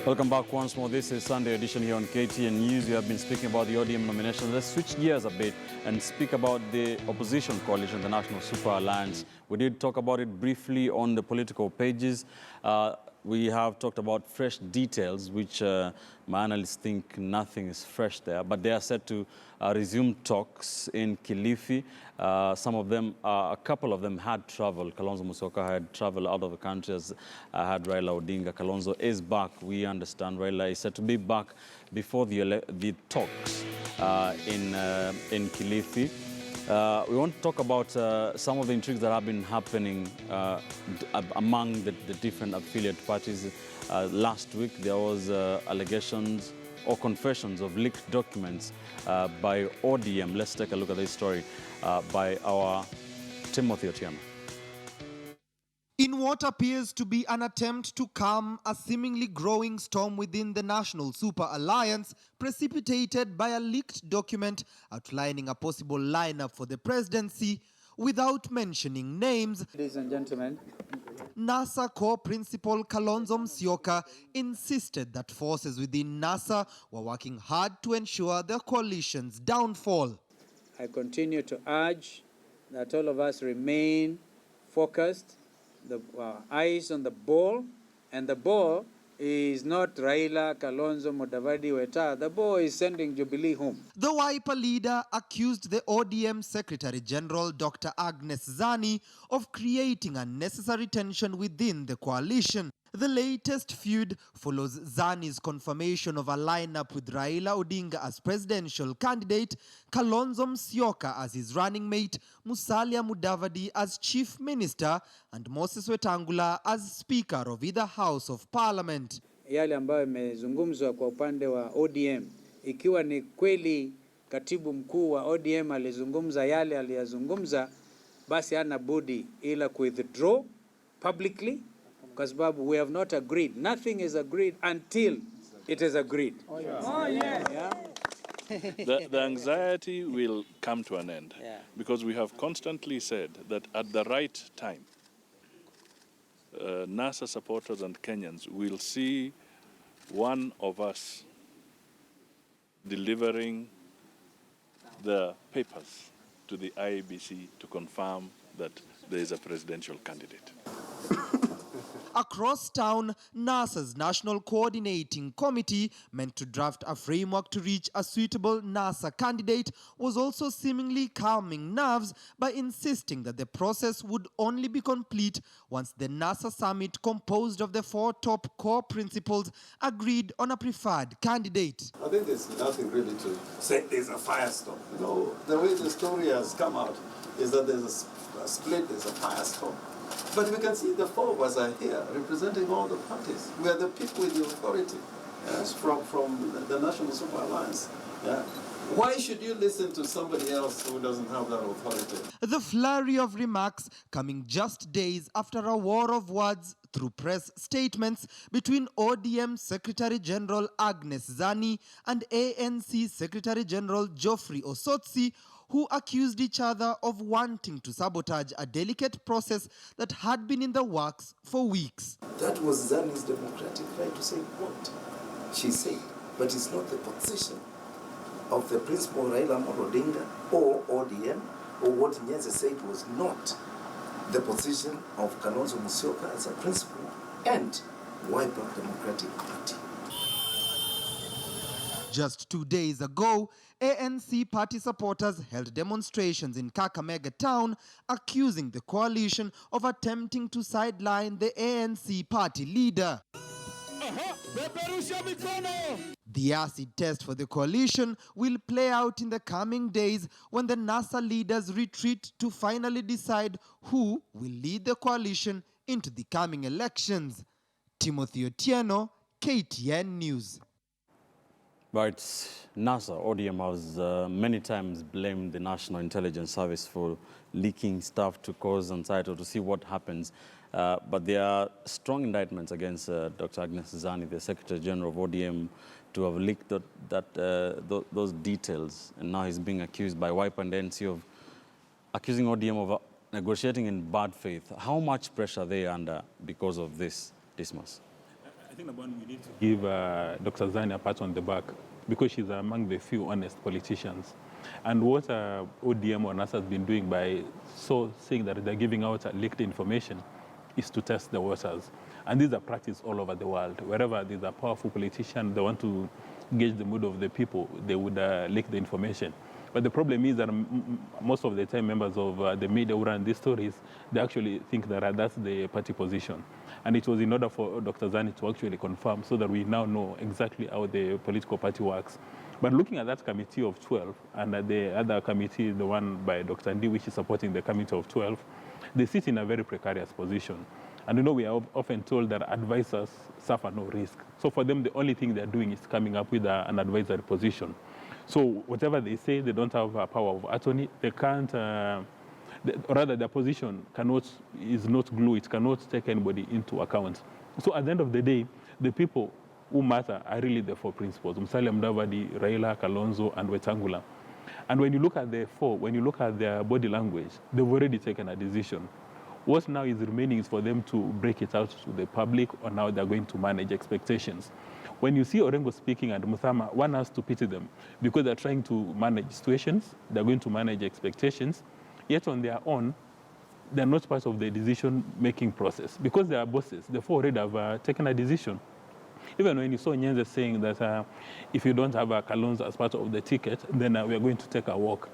Welcome back once more. This is Sunday edition here on KTN News. We have been speaking about the ODM nomination. Let's switch gears a bit and speak about the opposition coalition, the National Super Alliance. We did talk about it briefly on the political pages. We have talked about fresh details, which my analysts think nothing is fresh there, but they are set to resume talks in Kilifi. Some of them, a couple of them had traveled. Kalonzo Musyoka had traveled out of the country, as had Raila Odinga. Kalonzo is back. We understand Raila is set to be back before the talks in Kilifi. We want to talk about some of the intrigues that have been happening among the different affiliate parties. Last week, there was allegations or confessions of leaked documents by ODM. Let's take a look at this story by our Timothy Otieno. In what appears to be an attempt to calm a seemingly growing storm within the National Super Alliance, precipitated by a leaked document outlining a possible lineup for the presidency without mentioning names, ladies and gentlemen, NASA core principal Kalonzo Musyoka insisted that forces within NASA were working hard to ensure the coalition's downfall. I continue to urge that all of us remain focused, our eyes on the ball, and the ball is not Raila, Kalonzo, Mudavadi, Weta. The ball is sending Jubilee home. The Wiper leader accused the ODM Secretary General Dr. Agnes Zani of creating unnecessary tension within the coalition. The latest feud follows Zani's confirmation of a lineup with Raila Odinga as presidential candidate, Kalonzo Musyoka as his running mate, Musalia Mudavadi as chief minister, and Moses Wetangula as speaker of either house of parliament. Yale ambayo imezungumzwa kwa upande wa ODM, ikiwa ni kweli katibu mkuu wa ODM alizungumza yale aliyazungumza, basi hana budi ila withdraw publicly, kwa sababu we have not agreed. Nothing is agreed until it is agreed. Oh, yeah. Oh, yeah. Yeah? The anxiety will come to an end, because we have constantly said that at the right time, NASA supporters and Kenyans will see one of us delivering the papers to the IEBC to confirm that there is a presidential candidate. Across town, NASA's National Coordinating Committee, meant to draft a framework to reach a suitable NASA candidate, was also seemingly calming nerves by insisting that the process would only be complete once the NASA summit, composed of the 4 top core principals, agreed on a preferred candidate. I think there's nothing really to say there's a firestorm. You know, the way the story has come out is that there's a split, there's a firestorm. But we can see the 4 of us are here representing all the parties. We are the people with the authority, yes, from the National Super Alliance. Yeah. Why should you listen to somebody else who doesn't have that authority? The flurry of remarks coming just days after a war of words through press statements between ODM Secretary General Agnes Zani and ANC Secretary General Geoffrey Osotsi, who accused each other of wanting to sabotage a delicate process that had been in the works for weeks. That was Zani's democratic right to say what she said, but it's not the position of the principal Raila Odinga or ODM, or what Nyenze said was not the position of Kalonzo Musyoka as a principal and Wiper Democratic Party. Just 2 days ago, ANC party supporters held demonstrations in Kakamega town, accusing the coalition of attempting to sideline the ANC party leader. The acid test for the coalition will play out in the coming days when the NASA leaders retreat to finally decide who will lead the coalition into the coming elections. Timothy Otieno, KTN News. Right, NASA, ODM has many times blamed the National Intelligence Service for leaking stuff to cause anxiety or to see what happens. But there are strong indictments against Dr. Agnes Zani, the Secretary General of ODM, to have leaked those details. And now he's being accused by Wiper and NC of accusing ODM of negotiating in bad faith. How much pressure are they under because of this, Dismas? think number one, we need to give Dr. Zani a pat on the back because she's among the few honest politicians. And what ODM or NASA has been doing by saying that they're giving out leaked information is to test the waters. And these are practiced all over the world. Wherever there's a powerful politician, they want to gauge the mood of the people, they would leak the information. But the problem is that most of the time members of the media who run these stories, they actually think that that's the party position. And it was in order for Dr. Zani to actually confirm so that we now know exactly how the political party works. But looking at that committee of 12 and the other committee, the one by Dr. Ndi, which is supporting the committee of 12, they sit in a very precarious position. And we are often told that advisors suffer no risk. So for them, the only thing they're doing is coming up with an advisory position. So whatever they say, they don't have a power of attorney. They can't, rather their position is not glue. It cannot take anybody into account. So at the end of the day, the people who matter are really the four principals: Musalia Mudavadi, Raila, Kalonzo, and Wetangula. And when you look at the four, when you look at their body language, they've already taken a decision. What now is remaining is for them to break it out to the public on how they're going to manage expectations. When you see Orengo speaking and Muthama, one has to pity them because they're trying to manage situations, they're going to manage expectations, yet on their own, they're not part of the decision-making process because they are bosses. The four already have taken a decision. Even when you saw Nyenze saying that if you don't have a Kalonzo as part of the ticket, then we are going to take a walk.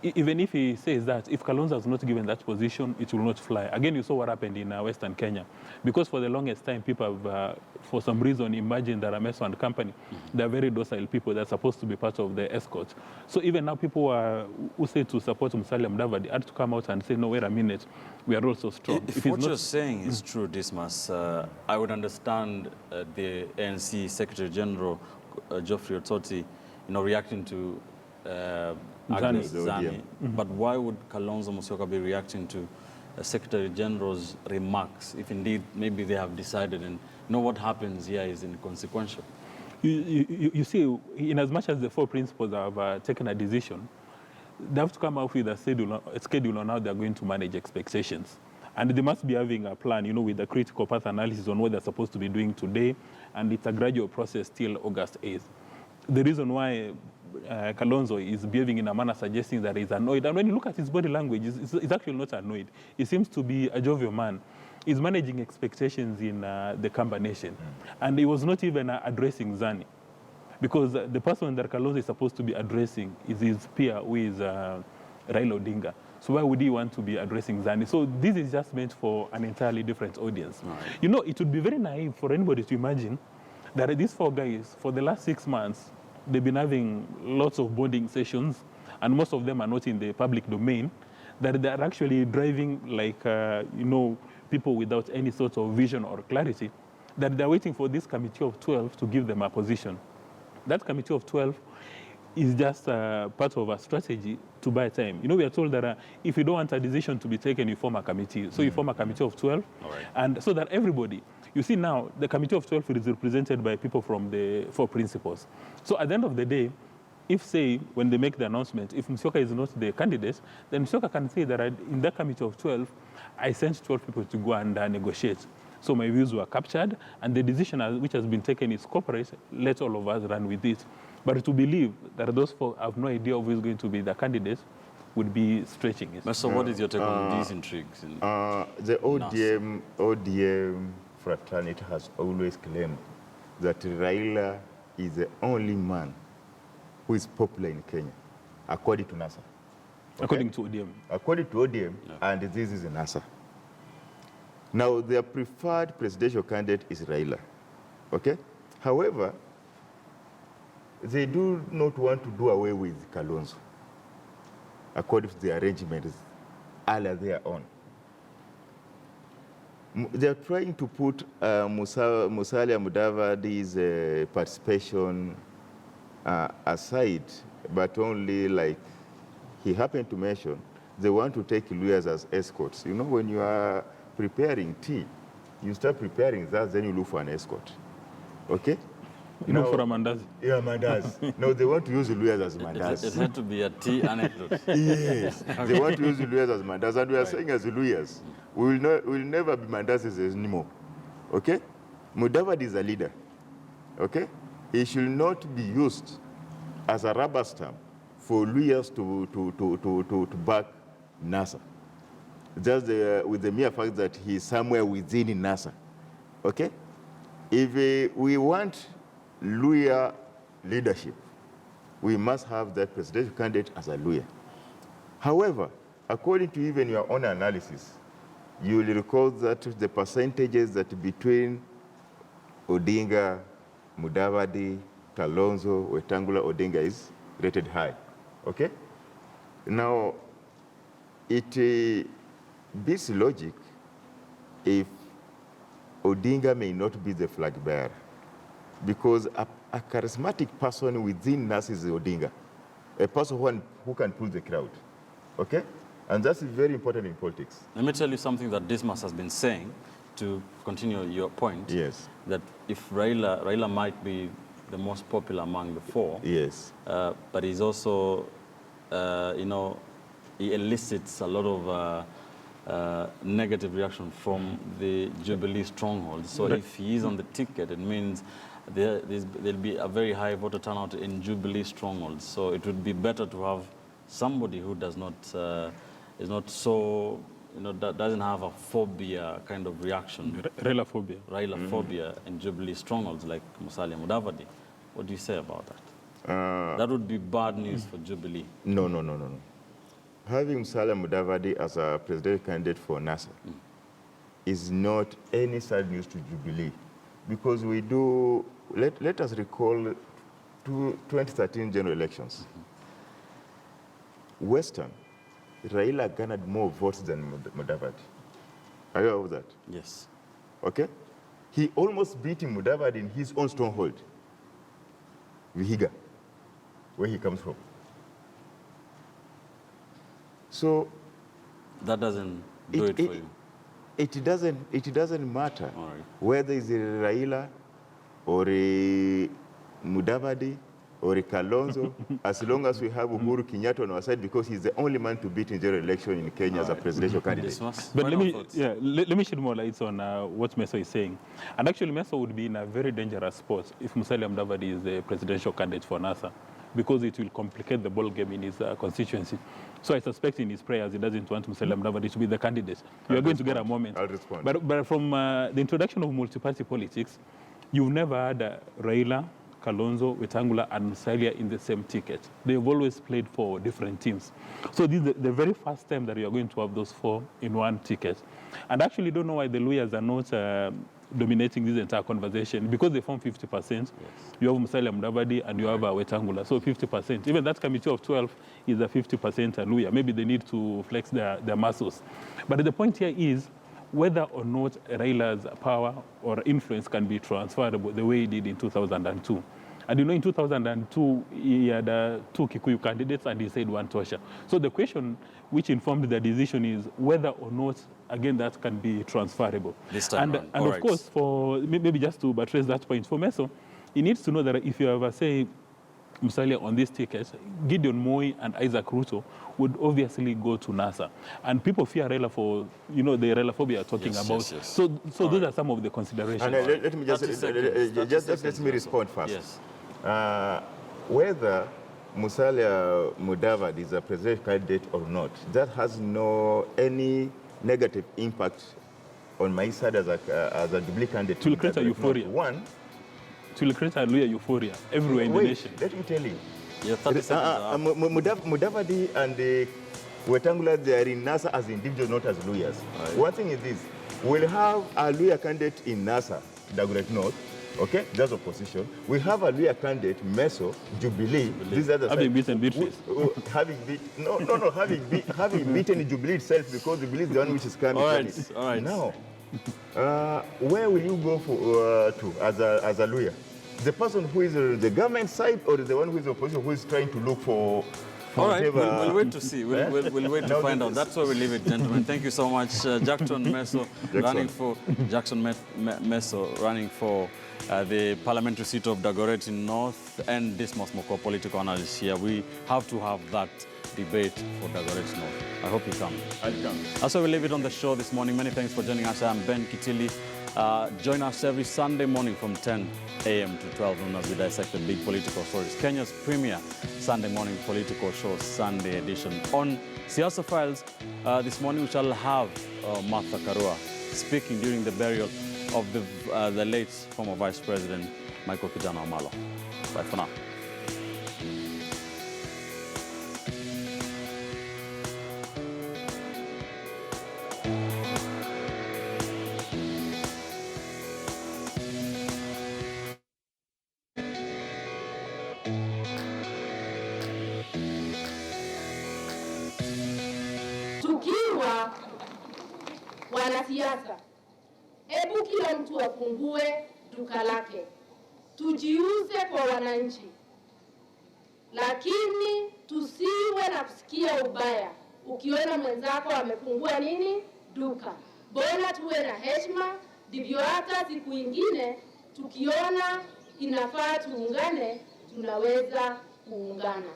Even if he says that, if Kalonzo is not given that position, it will not fly. Again, you saw what happened in Western Kenya. Because for the longest time, people have, for some reason, imagined that Ameso and company, they're very docile people that are supposed to be part of the escort. So even now, people who say to support Musalia Mudavadi had to come out and say, no, wait a minute, we are also strong. If what you're saying is true, Dismas, I would understand the ANC Secretary General, Geoffrey Ototi, reacting to Agnes Zani. But why would Kalonzo Musyoka be reacting to Secretary General's remarks if indeed maybe they have decided and what happens here is inconsequential? You see, in as much as the four principals have taken a decision, they have to come up with a schedule on how they're going to manage expectations. And they must be having a plan, with a critical path analysis on what they're supposed to be doing today. And it's a gradual process till August 8th. The reason why Kalonzo is behaving in a manner suggesting that he's annoyed. And when you look at his body language, he's actually not annoyed. He seems to be a jovial man. He's managing expectations in the Kamba Nation. And he was not even addressing Zani. Because the person that Kalonzo is supposed to be addressing is his peer, who is Raila Odinga. So why would he want to be addressing Zani? So this is just meant for an entirely different audience. Right. It would be very naive for anybody to imagine that these four guys, for the last 6 months, they've been having lots of bonding sessions, and most of them are not in the public domain, that they're actually driving like, people without any sort of vision or clarity, that they're waiting for this committee of 12 to give them a position. That committee of 12 is just part of a strategy to buy time. We are told that if you don't want a decision to be taken, you form a committee. So you form a committee of 12, and so that everybody, you see now, the committee of 12 is represented by people from the four principals. So at the end of the day, if, say, when they make the announcement, if Musyoka is not the candidate, then Musyoka can say that in that committee of 12, I sent 12 people to go and negotiate. So my views were captured, and the decision which has been taken is corporate. Let all of us run with it. But to believe that those four have no idea who is going to be the candidate would be stretching it. So what is your take on these intrigues? The ODM fraternity has always claimed that Raila is the only man who is popular in Kenya, according to NASA. Okay? According to ODM. According to ODM, and this is NASA. Now, their preferred presidential candidate is Raila. Okay? However, they do not want to do away with Kalonzo, according to the arrangements earlier their own. They are trying to put Musalia Mudavadi's participation aside, but only like he happened to mention, they want to take lawyers as escorts. When you are preparing tea, you start preparing that, then you look for an escort. Okay? Look for a mandazi. Yeah, mandazi. No, they want to use the lawyers as mandazi. It had to be a tea anecdote. Yes. They want to use the lawyers as mandazi. And we are saying as lawyers, we will never be mandazis anymore. Okay? Mudavadi is a leader, okay? He should not be used as a rubber stamp for Luyas to back NASA. Just with the mere fact that he's somewhere within NASA, okay? If we want Luya leadership, we must have that presidential candidate as a Luya. However, according to even your own analysis, you will recall that the percentages that between Odinga, Mudavadi, Kalonzo, Wetangula, Odinga is rated high, okay? Now, it beats logic if Odinga may not be the flag bearer, because a charismatic person within us is Odinga, a person who can pull the crowd, okay? And that's very important in politics. Let me tell you something that Dismas has been saying, to continue your point. Yes. That if Raila might be the most popular among the four. Yes. But he's also, you know, he elicits a lot of negative reaction from the Jubilee stronghold. So if he is on the ticket, it means there'll be a very high voter turnout in Jubilee strongholds. So it would be better to have somebody who does not, is not so, you know, that doesn't have a phobia kind of reaction. Raila phobia. Raila phobia in Jubilee strongholds like Musalia Mudavadi. What do you say about that? That would be bad news for Jubilee. No. Having Musalia Mudavadi as a presidential candidate for NASA is not any sad news to Jubilee, because we do, let us recall 2013 general elections. Western, Raila garnered more votes than Mudavadi. Are you aware of that? Yes. Okay? He almost beat Mudavadi in his own stronghold, Vihiga, where he comes from. So that doesn't do it for you. It doesn't matter All right. whether it's Raila or Mudavadi or Kalonzo, as long as we have Uhuru Kenyatta on our side, because he's the only man to beat in general election in Kenya as a presidential candidate. But let me shed more lights on what Meso is saying. And actually, Meso would be in a very dangerous spot if Musalia Mudavadi is the presidential candidate for NASA, because it will complicate the ball game in his constituency. So I suspect in his prayers he doesn't want Musalia Mudavadi to be the candidate. You are going to get a moment. I'll respond. But from the introduction of multi-party politics, you've never had Raila, Kalonzo, Wetangula, and Musalia in the same ticket. They've always played for different teams. So this is the very first time that you are going to have those four in one ticket. And I actually don't know why the lawyers are not dominating this entire conversation, because they form 50%. Yes. You have Musalia Mudavadi and you have Wetangula, so 50%. Even that committee of 12 is a 50% Luya. Maybe they need to flex their muscles. But the point here is whether or not Raila's power or influence can be transferable the way he did in 2002. And you know, in 2002, he had two Kikuyu candidates and he said one Tosha. So the question which informed the decision is whether or not, again, that can be transferable. This time and of course, for maybe just to buttress that point, for Meso, he needs to know that if you ever say Musalia on this ticket, Gideon Moi and Isaac Ruto would obviously go to NASA. And people fear Raila for, you know, the Raila phobia talking about. Yes. So those are some of the considerations. And let me just let me respond first. Yes. Whether Musalia Mudavadi is a presidential candidate or not, that has any negative impact on my side as a Jubilee candidate. To create a euphoria. One, to create a euphoria everywhere in the nation. Let me tell you. Yeah, Mudavadi and Wetangula, they are in NASA as individuals, not as lawyers. Right. One thing is this: we'll have a lawyer candidate in NASA, Dagoret North. Okay, that's opposition. We have a lawyer candidate, Meso, Jubilee. These are the having beaten Beatrice. Having beaten Jubilee itself, because Jubilee is the one which is coming. All right. Now, where will you go to as a lawyer? The person who is the government side, or the one who is opposition, who is trying to look for all right, whatever? we'll wait to see. We'll wait to find out. That's where we leave it, gentlemen. Thank you so much, Jackson Meso, running for the parliamentary seat of Dagoret in North, and Dismas Moko, political analyst here. We have to have that debate for Dagoret North. I hope you come. I'll come. That's why we leave it on the show this morning. Many thanks for joining us. I'm Ben Kitili. Join us every Sunday morning from 10 a.m. to 12 noon as we dissect the big political stories. Kenya's premier Sunday morning political show, Sunday edition. On Siasa Files, this morning we shall have Martha Karua speaking during the burial of the late former Vice President Michael Kijana Wamalwa. Bye for now. Tukiwa wanasiasa, hebu kila mtu afungue duka lake, tujiuze kwa wananchi, lakini tusiwe na kusikia ubaya ukiona mwenzako amefungua nini duka. Bora tuwe na heshima, ndivyo hata siku nyingine tukiona inafaa tuungane, tunaweza kuungana.